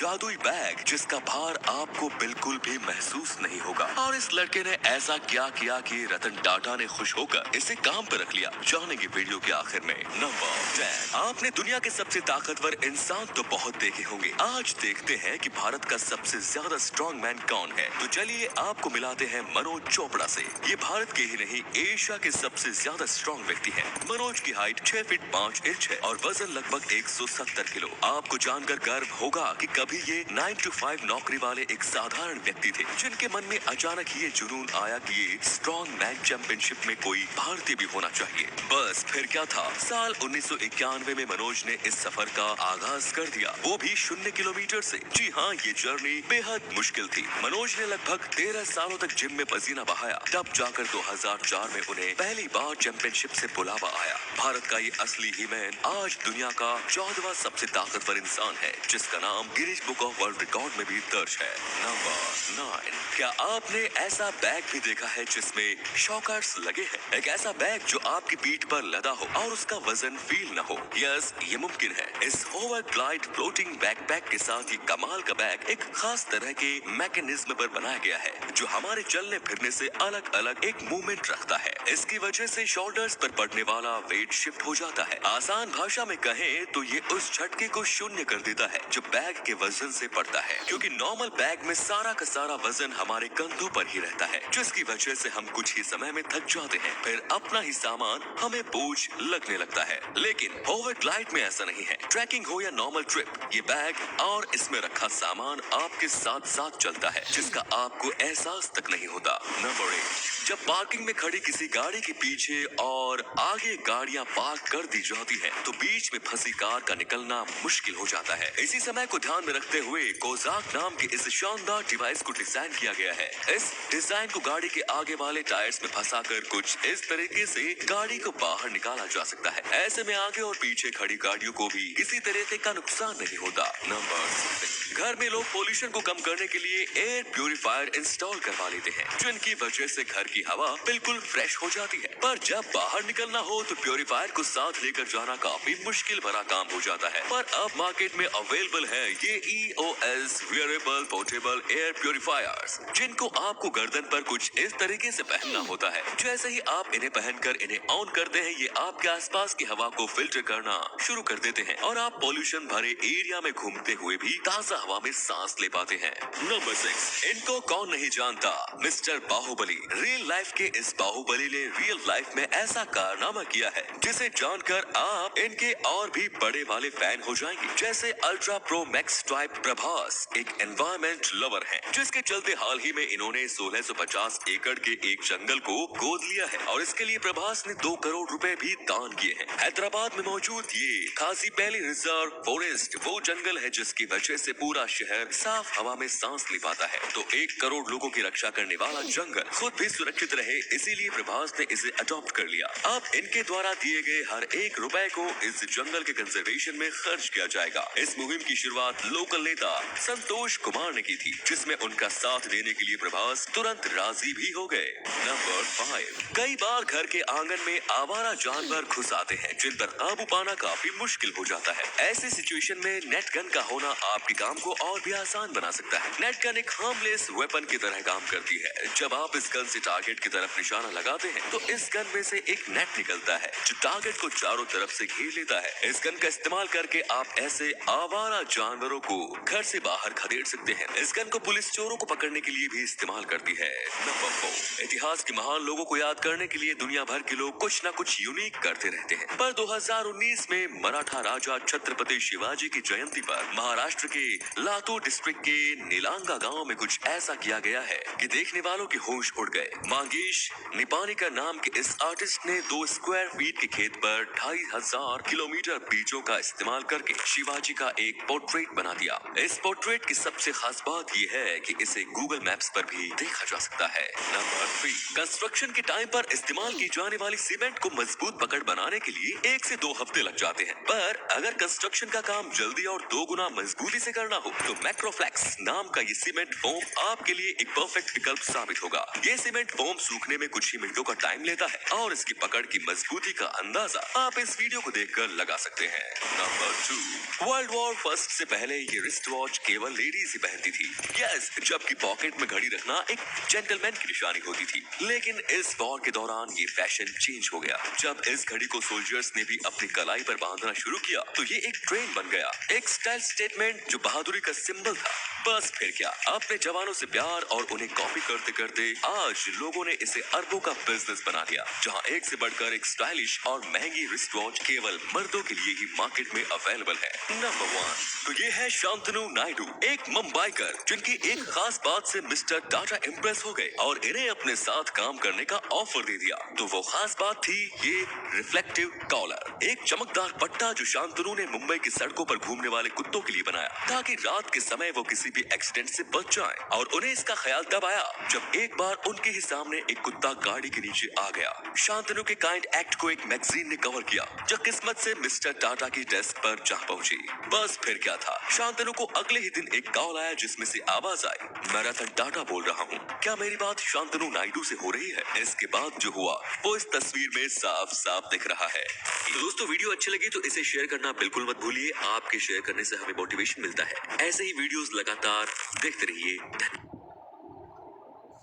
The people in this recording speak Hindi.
जादुई बैग जिसका भार आपको बिल्कुल भी महसूस नहीं होगा। और इस लड़के ने ऐसा क्या किया कि रतन टाटा ने खुश होकर इसे काम पर रख लिया, जानेंगे वीडियो के आखिर में। नंबर 10। आपने दुनिया के सबसे ताकतवर इंसान तो बहुत देखे होंगे, आज देखते हैं कि भारत का सबसे ज्यादा स्ट्रॉन्ग मैन कौन है। तो चलिए आपको मिलाते हैं मनोज चोपड़ा से। ये भारत के ही नहीं, एशिया के सबसे ज्यादा स्ट्रॉन्ग व्यक्ति हैं। मनोज की हाइट 6 फीट 5 इंच है और वजन लगभग 170 किलो। आपको जानकर गर्व होगा कि कभी ये 9 to 5 नौकरी वाले एक साधारण व्यक्ति थे, जिनके मन में अचानक ये जुनून आया कि ये स्ट्रॉन्ग मैन चैंपियनशिप में कोई भारतीय भी होना चाहिए। बस फिर क्या था, साल 1991 में मनोज ने इस सफर का आगाज कर दिया, वो भी 0 किलोमीटर से। जी हाँ, ये जर्नी बेहद मुश्किल थी। मनोज ने लगभग 13 सालों तक जिम में पसीना बहाया, तब जाकर 2004 में उन्हें पहली बार चैंपियनशिप से बुलावा आया। भारत का ये असली ही मैन आज दुनिया का 14वां सबसे ताकतवर इंसान है, जिसका नाम Guinness book of world record में भी दर्ज है। नंबर 9। क्या आपने ऐसा बैग भी देखा है जिसमें शॉकर्स लगे हैं? एक ऐसा बैग जो आपकी पीठ पर लदा हो और उसका वजन फील न हो। यस, ये मुमकिन है। इस होवर ग्लाइड फ्लोटिंग बैकपैक के साथ ये कमाल का बैग एक खास तरह के मैकेनिज्म पर बनाया गया है, जो हमारे चलने फिरने से अलग अलग एक मूवमेंट रखता है। इसकी वजह से शोल्डर्स पर पड़ने वाला वेट शिफ्ट हो जाता है। आसान भाषा में कहें तो ये उस झटके को शून्य कर देता है जो बैग के वजन से पड़ता है, क्योंकि नॉर्मल बैग में सारा का सारा वजन हमारे कंधों पर ही रहता है, जिसकी वजह से हम कुछ ही समय में थक जाते हैं, फिर अपना ही सामान हमें बोझ लगने लगता है। लेकिन होवर ग्लाइड में ऐसा नहीं है। ट्रैकिंग हो या नॉर्मल ट्रिप, ये बैग और इसमें रखा सामान आपके साथ साथ चलता है, जिसका आपको एहसास तक नहीं होता। नंबर 8। जब पार्किंग में खड़ी किसी गाड़ी के पीछे और आगे गाड़ियां पार्क कर दी जाती हैं, तो बीच में फंसी कार का निकलना मुश्किल हो जाता है। इसी समय को ध्यान में रखते हुए कोजाक नाम के इस शानदार डिवाइस को डिजाइन किया गया है। इस डिजाइन को गाड़ी के आगे वाले टायर्स में फंसाकर कुछ इस तरीके से गाड़ी को बाहर निकाला जा सकता है। ऐसे में आगे और पीछे खड़ी गाड़ियों को भी किसी तरीके का नुकसान नहीं होता। नंबर 6। घर में लोग पोल्यूशन को कम करने के लिए एयर प्यूरिफायर इंस्टॉल करवा लेते हैं, जिनकी वजह से घर की हवा बिल्कुल फ्रेश हो जाती है। पर जब बाहर निकलना हो तो प्यूरिफायर को साथ लेकर जाना काफी मुश्किल भरा काम हो जाता है। पर अब मार्केट में अवेलेबल है ये EOS wearable portable air purifiers, जिनको आपको गर्दन पर कुछ इस तरीके से पहनना होता है। जैसे ही आप इन्हें पहनकर इन्हें ऑन करते हैं, ये आपके आसपास की हवा को फिल्टर करना शुरू कर देते हैं और आप पोल्यूशन भरे एरिया में घूमते हुए भी ताजा हवा में सांस ले पाते हैं। नंबर 6। इनको कौन नहीं जानता, मिस्टर बाहुबली। रियल लाइफ के इस बाहुबली ने रियल लाइफ में ऐसा कारनामा किया है जिसे जानकर आप इनके और भी बड़े वाले फैन हो जाएंगे। जैसे ultra pro max type Prabhas एक एनवायरमेंट लवर है, जिसके चलते हाल ही में इन्होंने 1650 एकड़ के एक जंगल को गोद लिया है और इसके लिए प्रभास ने 2 करोड़ रुपए भी दान किए हैं। हैदराबाद में मौजूद ये खासी पहली रिजर्व फॉरेस्ट वो जंगल है जिसकी वजह से पूरा शहर साफ हवा में सांस ले पाता है। तो 1 करोड़ लोगों की रक्षा करने वाला जंगल खुद भी सुरक्षित रहे, इसीलिए प्रभास ने इसे अडॉप्ट कर लिया। अब इनके द्वारा दिए गए हर 1 रुपए को इस जंगल के कंजर्वेशन में खर्च किया जाएगा। इस मुहिम की शुरुआत लोकल नेता संतोष कुमार ने की थी, जिसमें उनका साथ देने के लिए प्रभास तुरंत राजी भी हो गए। नंबर 5। कई बार घर के आंगन में आवारा जानवर घुस आते हैं, जिन पर काबू पाना काफी मुश्किल हो जाता है। ऐसी सिचुएशन में नेट गन का होना आपके काम को और भी आसान बना सकता है। नेट गन एक हार्मलेस वेपन की तरह काम करती है। जब आप इस गन से टारगेट की तरफ निशाना लगाते हैं, तो इस गन में से एक नेट निकलता है जो टारगेट को चारों तरफ से घेर लेता है। इस गन का इस्तेमाल करके आप ऐसे आवारा जानवरों को घर से बाहर खदेड़ सकते हैं। इस गन को पुलिस चोरों को पकड़ने के लिए भी इस्तेमाल करती है। नंबर 4। इतिहास के महान लोगों को याद करने के लिए दुनिया भर के लोग कुछ न कुछ यूनिक करते रहते हैं, पर 2019 में मराठा राजा छत्रपति शिवाजी की जयंती पर महाराष्ट्र के लातूर डिस्ट्रिक्ट के नीलांगा गांव में कुछ ऐसा किया गया है कि देखने वालों के होश उड़ गए। मांगेश निपानिकर नाम के इस आर्टिस्ट ने 2 स्क्वायर फीट के खेत पर 2500 किलोमीटर बीजों का इस्तेमाल करके शिवाजी का एक पोर्ट्रेट बना दिया। इस पोर्ट्रेट की सबसे खास बात यह है कि इसे गूगल मैप्स पर भी देखा जा सकता है। नंबर 3। कंस्ट्रक्शन के टाइम पर इस्तेमाल की जाने वाली सीमेंट को मजबूत पकड़ बनाने के लिए 1 से 2 हफ्ते लग जाते हैं, पर अगर कंस्ट्रक्शन का काम जल्दी और 2 गुना मजबूती से करना हो हो तो मैक्रोफ्लेक्स नाम का ये सीमेंट फोम आपके लिए एक परफेक्ट विकल्प साबित होगा। ये सीमेंट फोम सूखने में कुछ ही मिनटों का टाइम लेता है और इसकी पकड़ की मजबूती का अंदाजा आप इस वीडियो को देखकर लगा सकते हैं। नंबर 2, वर्ल्ड वॉर फर्स्ट से पहले ये रिस्ट वॉच केवल लेडीज ही पहनती थी। यस, जबकि पॉकेट में घड़ी रखना एक जेंटलमैन की निशानी होती थी। लेकिन इस वॉर के दौरान ये फैशन चेंज हो गया। जब इस घड़ी को सोल्जर्स ने भी अपनी कलाई पर बांधना शुरू किया तो ये एक ट्रेंड बन गया, एक स्टाइल स्टेटमेंट जो बहादुरी का सिंबल था। बस फिर क्या, अपने जवानों से प्यार और उन्हें कॉपी करते करते आज लोगों ने इसे अरबों का बिजनेस बना दिया, जहां एक से बढ़कर एक स्टाइलिश और महंगी रिस्ट वॉच केवल मर्दों के लिए ही मार्केट में अवेलेबल है। नंबर 1, तो ये है शांतनु नायडू, एक मुंबईकर जिनकी एक खास बात से मिस्टर टाटा इम्प्रेस हो गए और इन्हें अपने साथ काम करने का ऑफर दे दिया। तो वो खास बात थी ये रिफ्लेक्टिव कॉलर, एक चमकदार पट्टा जो शांतनु ने मुंबई की सड़कों पर घूमने वाले कुत्तों के लिए बनाया ताकि रात के समय वो किसी भी एक्सीडेंट से बच जाएं। और उन्हें इसका ख्याल तब आया जब एक बार उनके ही सामने एक कुत्ता गाड़ी के नीचे आ गया। शांतनु के काइंड एक्ट को एक मैगजीन ने कवर किया जो किस्मत से मिस्टर टाटा की डेस्क पर जा पहुंची। बस फिर क्या था, शांतनु को अगले ही दिन एक कॉल आया जिसमें से आवाज आई, मैं रतन टाटा बोल रहा हूँ, क्या मेरी बात शांतनु नायडू से हो रही है? इसके बाद जो हुआ वो इस तस्वीर में साफ साफ दिख रहा है। तो दोस्तों, वीडियो अच्छी लगी तो इसे शेयर करना बिल्कुल मत भूलिए। आपके शेयर करने से हमें मोटिवेशन मिलता है। ऐसे ही वीडियोस लगातार देखते रहिए। धन्यवाद।